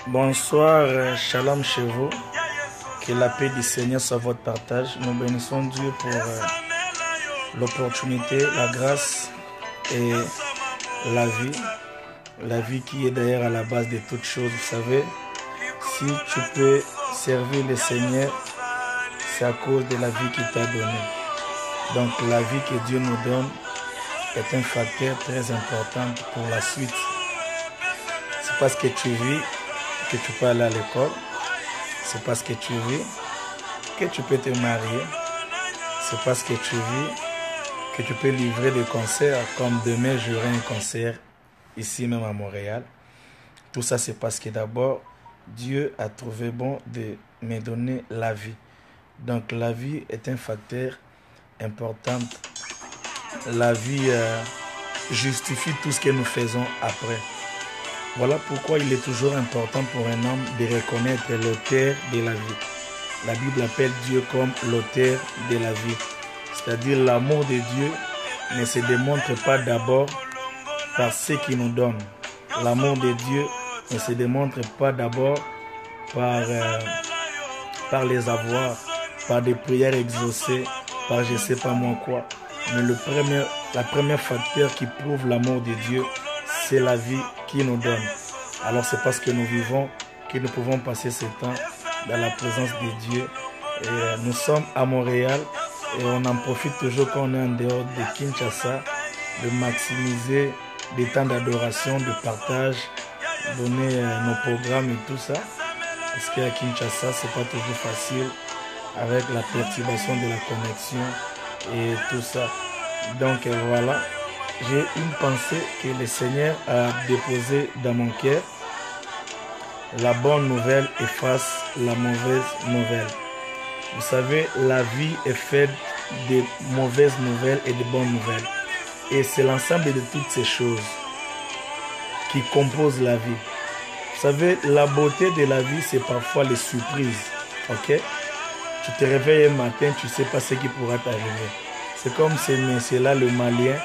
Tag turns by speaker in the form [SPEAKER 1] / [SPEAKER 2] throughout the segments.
[SPEAKER 1] Bonsoir, shalom chez vous. Que la paix du Seigneur soit votre partage. Nous bénissons Dieu pour l'opportunité, la grâce et la vie. La vie qui est d'ailleurs à la base de toutes choses. Vous savez, si tu peux servir le Seigneur, c'est à cause de la vie qu'il t'a donnée. Donc la vie que Dieu nous donne est un facteur très important pour la suite. C'est parce que tu vis que tu peux aller à l'école. C'est parce que tu vis que tu peux te marier. C'est parce que tu vis que tu peux livrer des concerts, comme demain j'aurai un concert ici même à Montréal. Tout ça c'est parce que d'abord Dieu a trouvé bon de me donner la vie. Donc la vie est un facteur important. La vie justifie tout ce que nous faisons après. Voilà pourquoi il est toujours important pour un homme de reconnaître l'auteur de la vie. La Bible appelle Dieu comme l'auteur de la vie. C'est-à-dire l'amour de Dieu ne se démontre pas d'abord par ce qu'il nous donne. L'amour de Dieu ne se démontre pas d'abord par les avoirs, par des prières exaucées, par je ne sais pas moi quoi. Mais la première facteur qui prouve l'amour de Dieu, c'est la vie qu'il nous donne. Alors c'est parce que nous vivons que nous pouvons passer ce temps dans la présence de Dieu. Et nous sommes à Montréal et on en profite toujours quand on est en dehors de Kinshasa, de maximiser des temps d'adoration, de partage, donner nos programmes et tout ça. Parce qu'à Kinshasa, c'est pas toujours facile avec la perturbation de la connexion et tout ça. Donc voilà. J'ai une pensée que le Seigneur a déposée dans mon cœur. La bonne nouvelle efface la mauvaise nouvelle. Vous savez, la vie est faite de mauvaises nouvelles et de bonnes nouvelles. Et c'est l'ensemble de toutes ces choses qui composent la vie. Vous savez, la beauté de la vie, c'est parfois les surprises. Ok? Tu te réveilles un matin, tu ne sais pas ce qui pourra t'arriver. C'est comme ce monsieur-là, le Malien,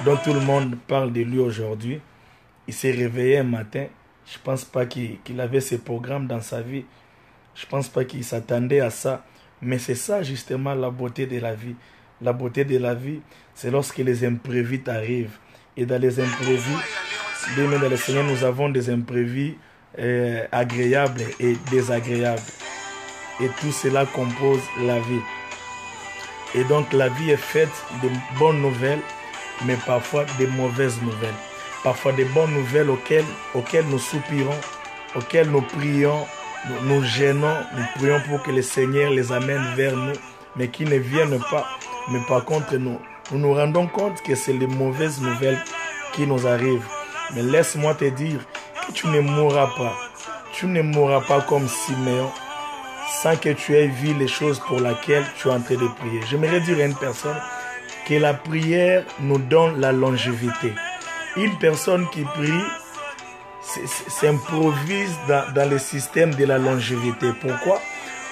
[SPEAKER 1] dont tout le monde parle de lui aujourd'hui. Il s'est réveillé un matin. Je ne pense pas qu'il avait ce programme dans sa vie. Je ne pense pas qu'il s'attendait à ça. Mais c'est ça justement la beauté de la vie. La beauté de la vie, c'est lorsque les imprévus arrivent. Et dans les imprévus, bien dans le Seigneur, nous avons des imprévus agréables et désagréables. Et tout cela compose la vie. Et donc la vie est faite de bonnes nouvelles, mais parfois des mauvaises nouvelles. Parfois des bonnes nouvelles auxquelles nous soupirons, auxquelles nous prions, nous gênons, nous prions pour que le Seigneur les amène vers nous, mais qui ne viennent pas. Mais par contre, nous rendons compte que c'est les mauvaises nouvelles qui nous arrivent. Mais laisse-moi te dire que tu ne mourras pas. Tu ne mourras pas comme Siméon, sans que tu aies vu les choses pour lesquelles tu es en train de prier. J'aimerais dire à une personne que la prière nous donne la longévité. Une personne qui prie s'improvise dans le système de la longévité. Pourquoi?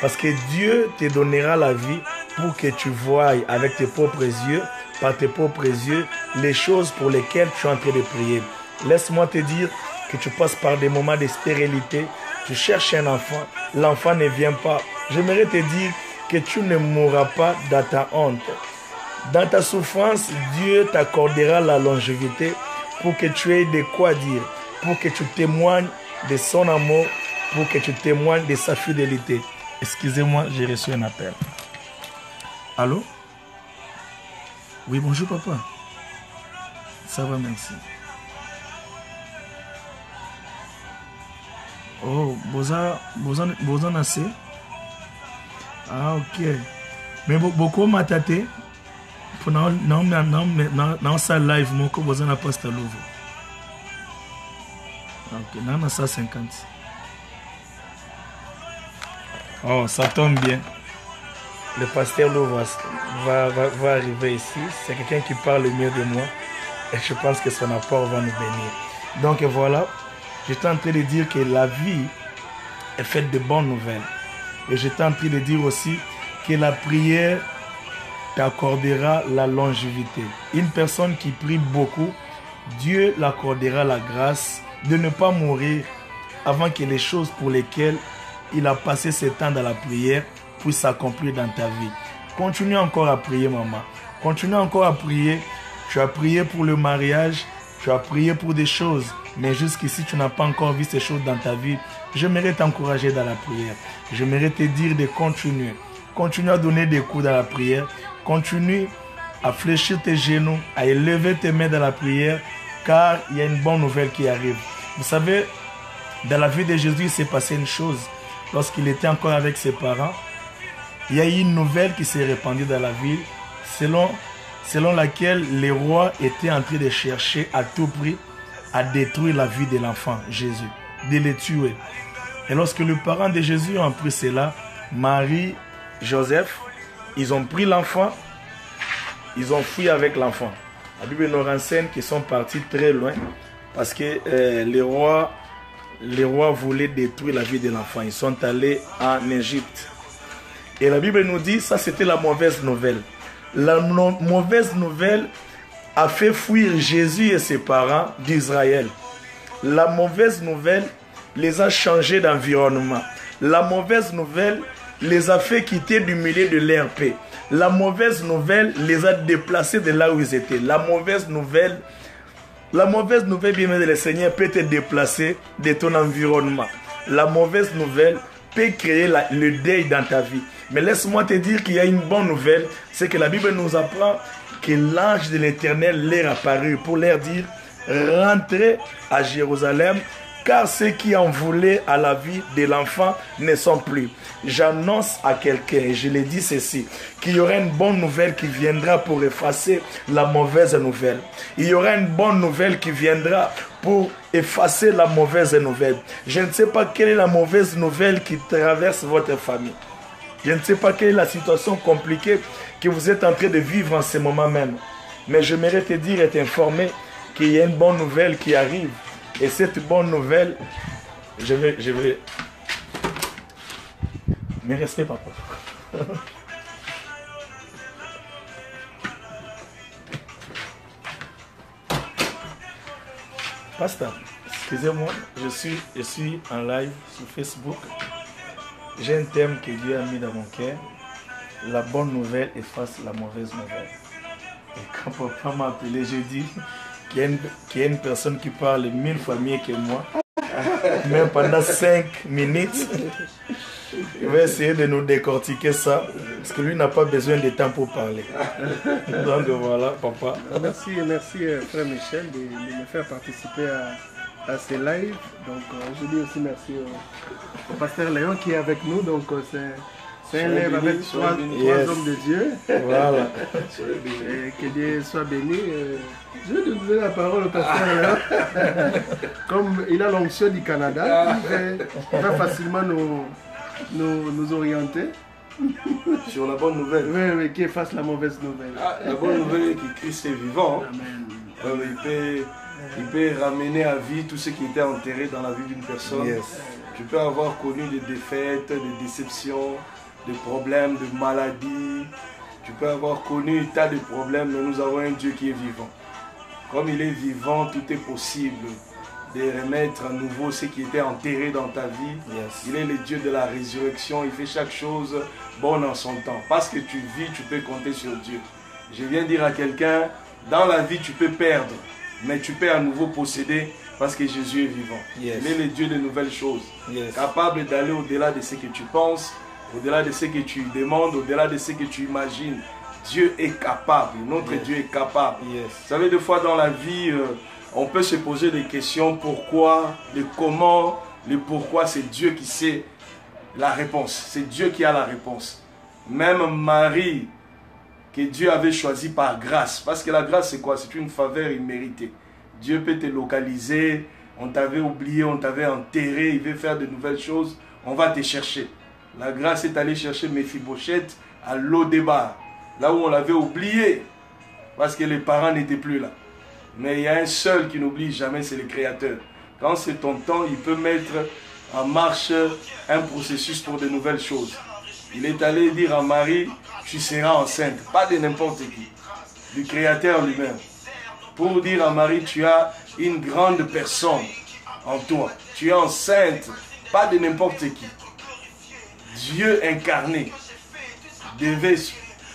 [SPEAKER 1] Parce que Dieu te donnera la vie pour que tu voies avec tes propres yeux, par tes propres yeux, les choses pour lesquelles tu es en train de prier. Laisse-moi te dire que tu passes par des moments de stérilité, tu cherches un enfant, l'enfant ne vient pas. J'aimerais te dire que tu ne mourras pas dans ta honte. Dans ta souffrance, Dieu t'accordera la longévité pour que tu aies de quoi dire, pour que tu témoignes de son amour, pour que tu témoignes de sa fidélité. Excusez-moi, j'ai reçu un appel. Allô? Oui, bonjour papa. Ça va, merci. Oh, Bozan assez? Ah, ok. Mais beaucoup m'a tâté. Pour dans sa live, mon co Bozan a pas à l'ouvre. Ok, dans ça 50. Oh, ça tombe bien. Le pasteur Louvre va arriver ici. C'est quelqu'un qui parle mieux de moi. Et je pense que son apport va nous bénir. Donc voilà. J'étais en train de dire que la vie est faite de bonnes nouvelles. Et j'étais en train de dire aussi que la prière t'accordera la longévité. Une personne qui prie beaucoup, Dieu l'accordera la grâce de ne pas mourir avant que les choses pour lesquelles il a passé ce temps dans la prière puissent s'accomplir dans ta vie. Continue encore à prier, maman. Continue encore à prier. Tu as prié pour le mariage, tu as prié pour des choses, mais jusqu'ici, tu n'as pas encore vu ces choses dans ta vie. J'aimerais t'encourager dans la prière. J'aimerais te dire de continuer. Continue à donner des coups dans la prière. Continue à fléchir tes genoux, à élever tes mains dans la prière, car il y a une bonne nouvelle qui arrive. Vous savez, dans la vie de Jésus, il s'est passé une chose. Lorsqu'il était encore avec ses parents, il y a eu une nouvelle qui s'est répandue dans la ville, selon laquelle les rois étaient en train de chercher à tout prix à détruire la vie de l'enfant Jésus, de le tuer. Et lorsque les parents de Jésus ont pris cela, Marie, Joseph, ils ont pris l'enfant, ils ont fui avec l'enfant. La Bible nous renseigne qu'ils sont partis très loin parce que les rois voulaient détruire la vie de l'enfant. Ils sont allés en Égypte. Et la Bible nous dit, ça c'était la mauvaise nouvelle. La mauvaise nouvelle a fait fuir Jésus et ses parents d'Israël. La mauvaise nouvelle les a changés d'environnement. La mauvaise nouvelle les a fait quitter du milieu de leur paix. La mauvaise nouvelle les a déplacés de là où ils étaient. La mauvaise nouvelle, bien aimé, le Seigneur peut te déplacer de ton environnement. La mauvaise nouvelle peut créer le deuil dans ta vie. Mais laisse-moi te dire qu'il y a une bonne nouvelle, c'est que la Bible nous apprend que l'ange de l'Éternel leur apparut pour leur dire « Rentrez à Jérusalem, car ceux qui en voulaient à la vie de l'enfant ne sont plus. » J'annonce à quelqu'un, et je l'ai dit ceci, qu'il y aura une bonne nouvelle qui viendra pour effacer la mauvaise nouvelle. Il y aura une bonne nouvelle qui viendra pour effacer la mauvaise nouvelle. Je ne sais pas quelle est la mauvaise nouvelle qui traverse votre famille. Je ne sais pas quelle est la situation compliquée que vous êtes en train de vivre en ce moment même. Mais j'aimerais te dire et t'informer qu'il y a une bonne nouvelle qui arrive. Et cette bonne nouvelle, je vais... Mais restez, papa. Pasteur, excusez-moi, je suis en live sur Facebook. J'ai un thème que Dieu a mis dans mon cœur. La bonne nouvelle efface la mauvaise nouvelle. Et quand papa m'a appelé, j'ai dit qu'il y a une personne qui parle 1000 fois mieux que moi. Même pendant 5 minutes. Il va essayer de nous décortiquer ça. Parce que lui n'a pas besoin de temps pour parler. Donc voilà, papa.
[SPEAKER 2] Merci frère Michel de me faire participer à ces lives. Donc je dis aussi merci au pasteur Léon qui est avec nous. Donc c'est un live avec trois hommes de Dieu. Voilà. Et que Dieu soit béni. Je vais donner la parole au pasteur Léon. Comme il a l'onction du Canada, il va facilement nous orienter.
[SPEAKER 3] Sur la bonne nouvelle.
[SPEAKER 2] Oui, qui efface la mauvaise nouvelle.
[SPEAKER 3] La bonne nouvelle est que Christ est vivant. Amen. Il peut ramener à vie tout ce qui était enterré dans la vie d'une personne. Yes. Tu peux avoir connu des défaites, des déceptions, des problèmes, des maladies. Tu peux avoir connu un tas de problèmes, mais nous avons un Dieu qui est vivant. Comme il est vivant, tout est possible de remettre à nouveau ce qui était enterré dans ta vie. Yes. Il est le Dieu de la résurrection. Il fait chaque chose bonne en son temps. Parce que tu vis, tu peux compter sur Dieu. Je viens dire à quelqu'un, dans la vie, tu peux perdre, mais tu peux à nouveau posséder parce que Jésus est vivant. Yes. Il est le Dieu de nouvelles choses. Yes. Capable d'aller au-delà de ce que tu penses, au-delà de ce que tu demandes, au-delà de ce que tu imagines. Dieu est capable. Notre Dieu est capable. Yes. Vous savez, des fois dans la vie, on peut se poser des questions. Pourquoi, le comment, le pourquoi. C'est Dieu qui sait la réponse. C'est Dieu qui a la réponse. Même Marie, que Dieu avait choisi par grâce. Parce que la grâce, c'est quoi? C'est une faveur imméritée. Dieu peut te localiser. On t'avait oublié, on t'avait enterré. Il veut faire de nouvelles choses. On va te chercher. La grâce est allée chercher Méphibosheth à Lo-Débar. Là où on l'avait oublié. Parce que les parents n'étaient plus là. Mais il y a un seul qui n'oublie jamais, c'est le Créateur. Quand c'est ton temps, il peut mettre en marche un processus pour de nouvelles choses. Il est allé dire à Marie, tu seras enceinte. Pas de n'importe qui. Du Créateur lui-même. Pour dire à Marie, tu as une grande personne en toi. Tu es enceinte, pas de n'importe qui. Dieu incarné devait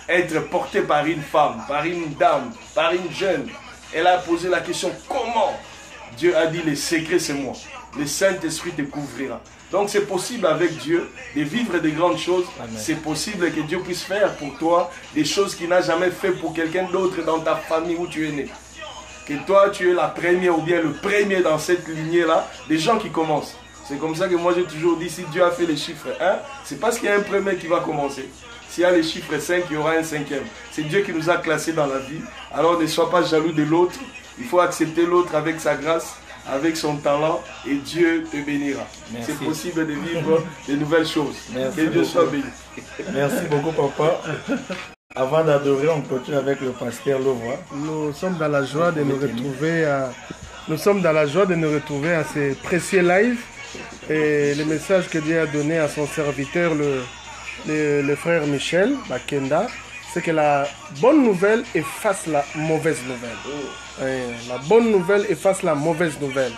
[SPEAKER 3] être porté par une femme, par une dame, par une jeune. Elle a posé la question, comment? Dieu a dit, le secret c'est moi. Le Saint-Esprit te couvrira. Donc c'est possible avec Dieu de vivre de grandes choses. C'est possible que Dieu puisse faire pour toi des choses qu'il n'a jamais fait pour quelqu'un d'autre dans ta famille où tu es né. Que toi tu es la première ou bien le premier dans cette lignée-là, des gens qui commencent. C'est comme ça que moi j'ai toujours dit, si Dieu a fait les chiffres 1, c'est parce qu'il y a un premier qui va commencer. S'il y a les chiffres 5, il y aura un cinquième. C'est Dieu qui nous a classés dans la vie. Alors ne sois pas jaloux de l'autre. Il faut accepter l'autre avec sa grâce, avec son talent, et Dieu te bénira. C'est possible de vivre de nouvelles choses.
[SPEAKER 1] Merci
[SPEAKER 3] que Dieu soit béni.
[SPEAKER 1] Merci beaucoup, papa. Avant d'adorer, on continue avec le pasteur Lovois.
[SPEAKER 2] Nous sommes dans la joie de nous retrouver à ces précieux lives. Et le message que Dieu a donné à son serviteur, le frère Michel Bakenda, c'est que la bonne nouvelle efface la mauvaise nouvelle. La bonne nouvelle efface la mauvaise nouvelle.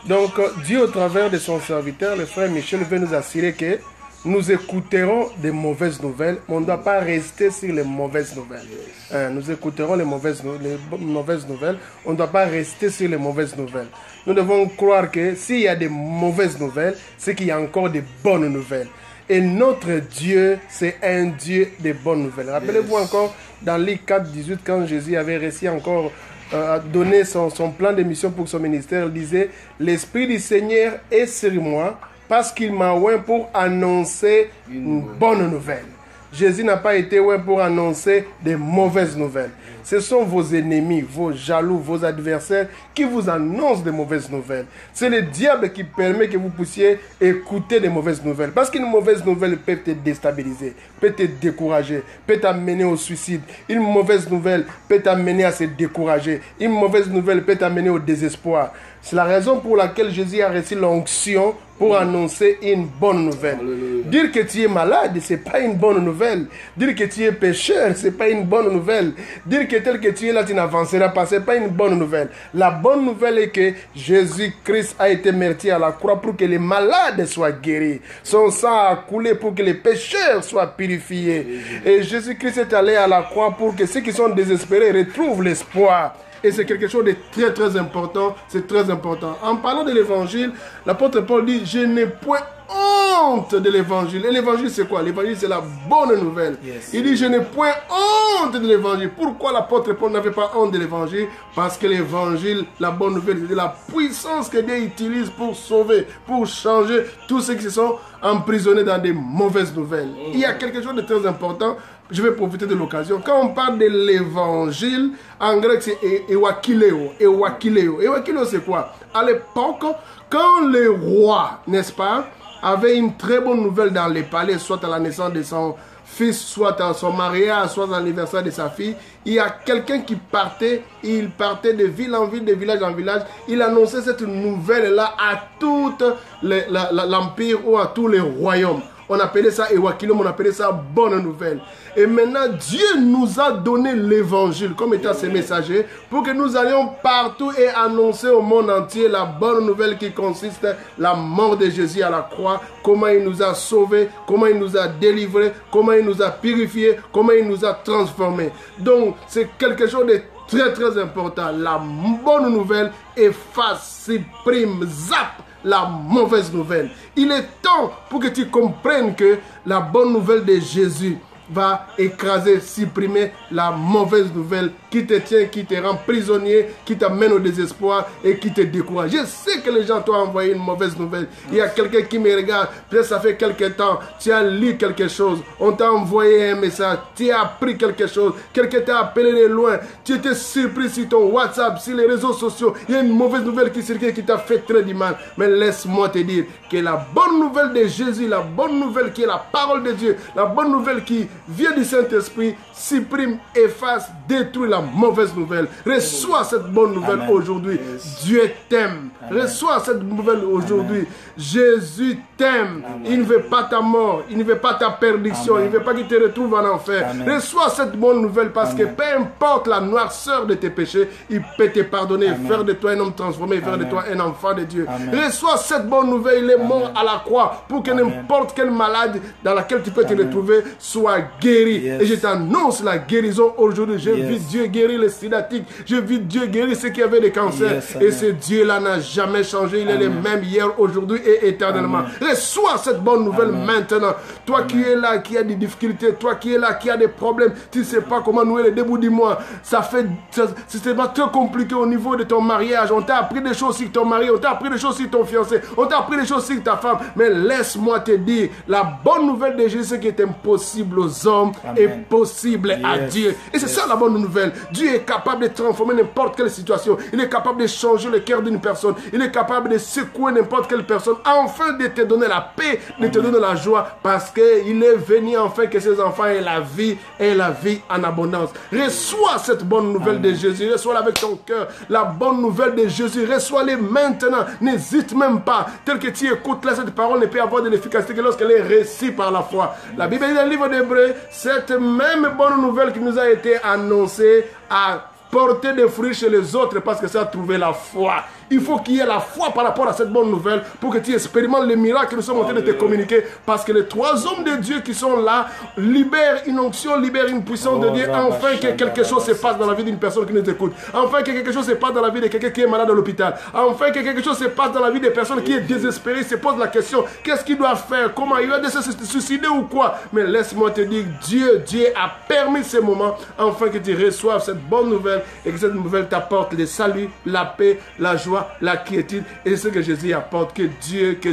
[SPEAKER 2] Donc Dieu, au travers de son serviteur, le frère Michel, veut nous assurer que nous écouterons des mauvaises nouvelles, mais on ne doit pas rester sur les mauvaises nouvelles. Nous écouterons les mauvaises nouvelles, on ne doit pas rester sur les mauvaises nouvelles. Nous devons croire que s'il y a des mauvaises nouvelles, c'est qu'il y a encore des bonnes nouvelles. Et notre Dieu, c'est un Dieu de bonnes nouvelles. Rappelez-vous encore, dans Luc 4, 18, quand Jésus avait réussi encore à donner son plan de mission pour son ministère, il disait, « L'Esprit du Seigneur est sur moi, parce qu'il m'a oint pour annoncer une bonne nouvelle. » Jésus n'a pas été oint pour annoncer des mauvaises nouvelles. Ce sont vos ennemis, vos jaloux, vos adversaires qui vous annoncent des mauvaises nouvelles. C'est le diable qui permet que vous puissiez écouter des mauvaises nouvelles. Parce qu'une mauvaise nouvelle peut te déstabiliser, peut te décourager, peut t'amener au suicide. Une mauvaise nouvelle peut t'amener à se décourager. Une mauvaise nouvelle peut t'amener au désespoir. C'est la raison pour laquelle Jésus a reçu l'onction pour annoncer une bonne nouvelle. Dire que tu es malade, ce n'est pas une bonne nouvelle. Dire que tu es pécheur, ce n'est pas une bonne nouvelle. Dire que tel que tu es là, tu n'avanceras pas, ce n'est pas une bonne nouvelle. La bonne nouvelle est que Jésus-Christ a été meurtri à la croix pour que les malades soient guéris. Son sang a coulé pour que les pécheurs soient purifiés. Et Jésus-Christ est allé à la croix pour que ceux qui sont désespérés retrouvent l'espoir. Et c'est quelque chose de très très important, c'est très important. En parlant de l'évangile, l'apôtre Paul dit, je n'ai point honte de l'évangile. Et l'évangile c'est quoi? L'évangile c'est la bonne nouvelle. Yes. Il dit, je n'ai point honte de l'évangile. Pourquoi l'apôtre Paul n'avait pas honte de l'évangile? Parce que l'évangile, la bonne nouvelle, c'est la puissance que Dieu utilise pour sauver, pour changer tous ceux qui se sont emprisonnés dans des mauvaises nouvelles. Il y a quelque chose de très important. Je vais profiter de l'occasion. Quand on parle de l'évangile, en grec c'est ewakileo. Ewakileo. Ewakileo c'est quoi? À l'époque, quand le roi, n'est-ce pas, avait une très bonne nouvelle dans les palais, soit à la naissance de son fils, soit à son mariage, soit à l'anniversaire de sa fille, il y a quelqu'un qui partait, il partait de ville en ville, de village en village, il annonçait cette nouvelle-là à tout l'empire ou à tous les royaumes. On appelait ça Ewakilom, on appelait ça bonne nouvelle. Et maintenant, Dieu nous a donné l'évangile comme étant ses messagers pour que nous allions partout et annoncer au monde entier la bonne nouvelle qui consiste la mort de Jésus à la croix, comment il nous a sauvés, comment il nous a délivrés, comment il nous a purifiés, comment il nous a transformés. Donc, c'est quelque chose de très très important. La bonne nouvelle efface, supprime, zappe la mauvaise nouvelle. Il est temps pour que tu comprennes que la bonne nouvelle de Jésus va écraser, supprimer la mauvaise nouvelle qui te tient, qui te rend prisonnier, qui t'amène au désespoir et qui te décourage. Je sais que les gens t'ont envoyé une mauvaise nouvelle. Il y a quelqu'un qui me regarde, peut-être ça fait quelque temps, tu as lu quelque chose, on t'a envoyé un message, tu as appris quelque chose, quelqu'un t'a appelé de loin, tu étais surpris sur ton WhatsApp, sur les réseaux sociaux, il y a une mauvaise nouvelle qui circule qui t'a fait très du mal. Mais laisse-moi te dire que la bonne nouvelle de Jésus, la bonne nouvelle qui est la parole de Dieu, la bonne nouvelle qui viens du Saint-Esprit, supprime, efface, détruis la mauvaise nouvelle. Reçois cette bonne nouvelle aujourd'hui. Dieu t'aime. Reçois cette nouvelle aujourd'hui. Jésus t'aime. Il ne veut pas ta mort. Il ne veut pas ta perdition. Il ne veut pas qu'il te retrouve en enfer. Reçois cette bonne nouvelle parce que peu importe la noirceur de tes péchés, il peut te pardonner, faire de toi un homme transformé, faire de toi un enfant de Dieu. Reçois cette bonne nouvelle. Il est mort à la croix pour que n'importe quelle maladie dans laquelle tu peux te retrouver soit guéri. Et je t'annonce la guérison aujourd'hui. Je vis Dieu guérir les sidatiques. Je vis Dieu guérir ceux qui avaient des cancers. Et ce Dieu-là n'a jamais changé. Il est le même hier, aujourd'hui et éternellement. Reçois cette bonne nouvelle maintenant. Toi qui es là, qui a des difficultés, toi qui es là, qui a des problèmes, tu ne sais pas comment nouer les débuts du mois. C'est pas très compliqué au niveau de ton mariage. On t'a appris des choses sur ton mari, on t'a appris des choses sur ton fiancé, on t'a appris des choses sur ta femme. Mais laisse-moi te dire, la bonne nouvelle de Jésus, c'est qui est impossible aux hommes est possible à Dieu. Et c'est ça la bonne nouvelle. Dieu est capable de transformer n'importe quelle situation. Il est capable de changer le cœur d'une personne. Il est capable de secouer n'importe quelle personne, afin de te donner la paix, de te donner la joie, parce qu'il est venu enfin que ses enfants aient la vie et la vie en abondance. Reçois cette bonne nouvelle de Jésus. Reçois-la avec ton cœur. La bonne nouvelle de Jésus. Reçois-les maintenant. N'hésite même pas. Tel que tu écoutes là, cette parole ne peut avoir de l'efficacité que lorsqu'elle est récite par la foi. La Bible dit dans le livre d'Hébreux, cette même bonne nouvelle qui nous a été annoncée a porté des fruits chez les autres parce que ça a trouvé la foi. Il faut qu'il y ait la foi par rapport à cette bonne nouvelle pour que tu expérimentes les miracles que nous sommes en train de te communiquer. Parce que les trois hommes de Dieu qui sont là libèrent une onction, libèrent une puissance de Dieu. Enfin que quelque chose se passe dans la vie d'une personne qui nous écoute. Enfin que quelque chose se passe dans la vie de quelqu'un qui est malade à l'hôpital. Enfin que quelque chose se passe dans la vie des personnes qui est désespérée, se pose la question, qu'est-ce qu'il doit faire? Comment il va se suicider ou quoi? Mais laisse-moi te dire, Dieu a permis ces moments afin que tu reçoives cette bonne nouvelle et que cette nouvelle t'apporte le salut, la paix, la joie, la quiétude, et c'est ce que Jésus apporte. Que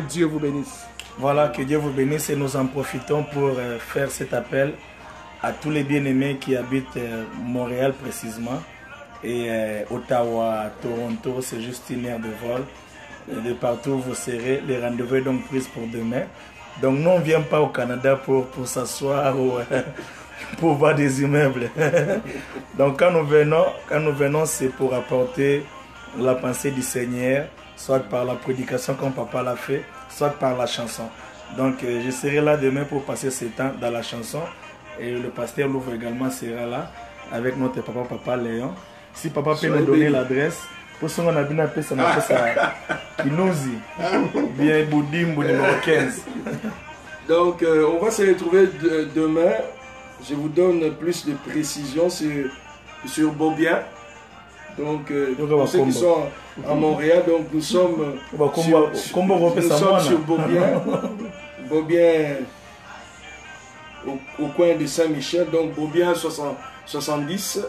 [SPEAKER 2] Dieu vous bénisse.
[SPEAKER 1] Voilà, que Dieu vous bénisse, et nous en profitons pour faire cet appel à tous les bien-aimés qui habitent Montréal précisément, et Ottawa, Toronto, c'est juste une heure de vol. Et de partout où vous serez, les rendez-vous sont donc pris pour demain. Donc nous on ne vient pas au Canada pour s'asseoir ou pour voir des immeubles. Donc quand nous venons, c'est pour apporter la pensée du Seigneur, soit par la prédication comme papa l'a fait, soit par la chanson. Donc je serai là demain pour passer ce temps dans la chanson, et le pasteur Louvre également sera là avec notre papa Léon. Si papa peut nous donner l'adresse, pour ce qu'on a bien appelé ça, on appelle ça Kinouzi, bien Boudimbo numéro 15. Donc
[SPEAKER 3] on va se retrouver demain. Je vous donne plus de précisions sur Beaubien. Donc, pour ceux qui sont à Montréal, donc nous sommes sur Beaubien, au coin de Saint-Michel, donc Beaubien 70,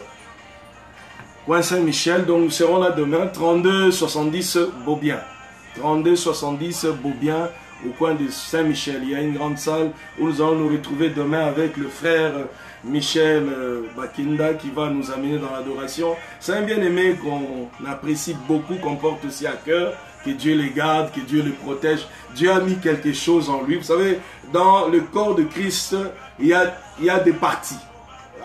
[SPEAKER 3] coin Saint-Michel, donc nous serons là demain, 3270 Beaubien, 3270 Beaubien, au coin de Saint-Michel. Il y a une grande salle où nous allons nous retrouver demain avec le frère Michel Bakinda qui va nous amener dans l'adoration. C'est un bien-aimé qu'on apprécie beaucoup, qu'on porte aussi à cœur. Que Dieu les garde, que Dieu les protège. Dieu a mis quelque chose en lui. Vous savez, dans le corps de Christ, il y a des parties.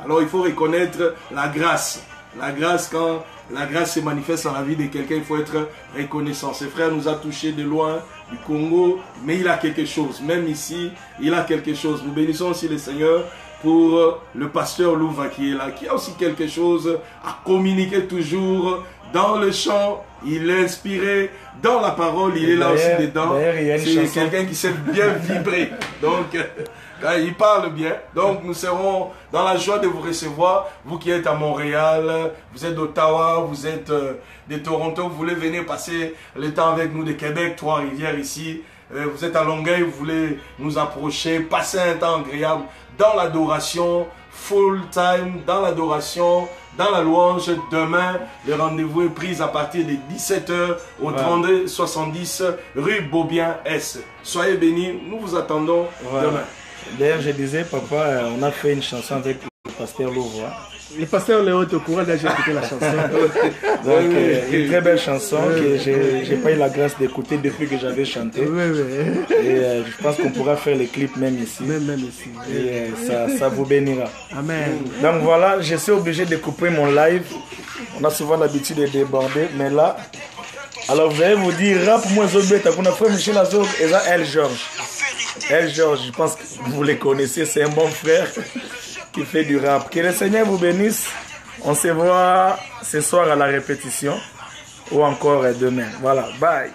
[SPEAKER 3] Alors il faut reconnaître la grâce. La grâce, quand la grâce se manifeste dans la vie de quelqu'un, il faut être reconnaissant. Ce frère nous a touchés de loin, du Congo, mais il a quelque chose. Même ici, il a quelque chose. Nous bénissons aussi le Seigneur pour le pasteur Louva qui est là, qui a aussi quelque chose à communiquer toujours dans le chant. Il est inspiré dans la parole, il est là aussi dedans. C'est quelqu'un qui sait bien vibrer. Donc, il parle bien. Donc, nous serons dans la joie de vous recevoir. Vous qui êtes à Montréal, vous êtes d'Ottawa, vous êtes de Toronto, vous voulez venir passer le temps avec nous de Québec, Trois-Rivières ici. Vous êtes à Longueuil, vous voulez nous approcher, passer un temps agréable dans l'adoration, full time, dans l'adoration, dans la louange. Demain, le rendez-vous est pris à partir de 17 h au 3270 rue Beaubien-Est. Soyez bénis, nous vous attendons demain.
[SPEAKER 1] D'ailleurs, je disais, papa, on a fait une chanson avec le pasteur Louvre.
[SPEAKER 2] Le pasteur Léon est au courant, j'ai écouté la chanson.
[SPEAKER 1] Donc, une très belle chanson que j'ai pas eu la grâce d'écouter depuis que j'avais chanté. Et je pense qu'on pourra faire les clips même ici.
[SPEAKER 2] Même ici.
[SPEAKER 1] Et ça vous bénira.
[SPEAKER 2] Amen.
[SPEAKER 1] Donc voilà, je suis obligé de couper mon live. On a souvent l'habitude de déborder, mais là, alors vous allez vous dire, rap moi Zobeta, qu'on a fait Michel Azog et là, El George. El George, je pense que vous les connaissez, c'est un bon frère qui fait du rap. Que le Seigneur vous bénisse. On se voit ce soir à la répétition ou encore demain. Voilà, bye.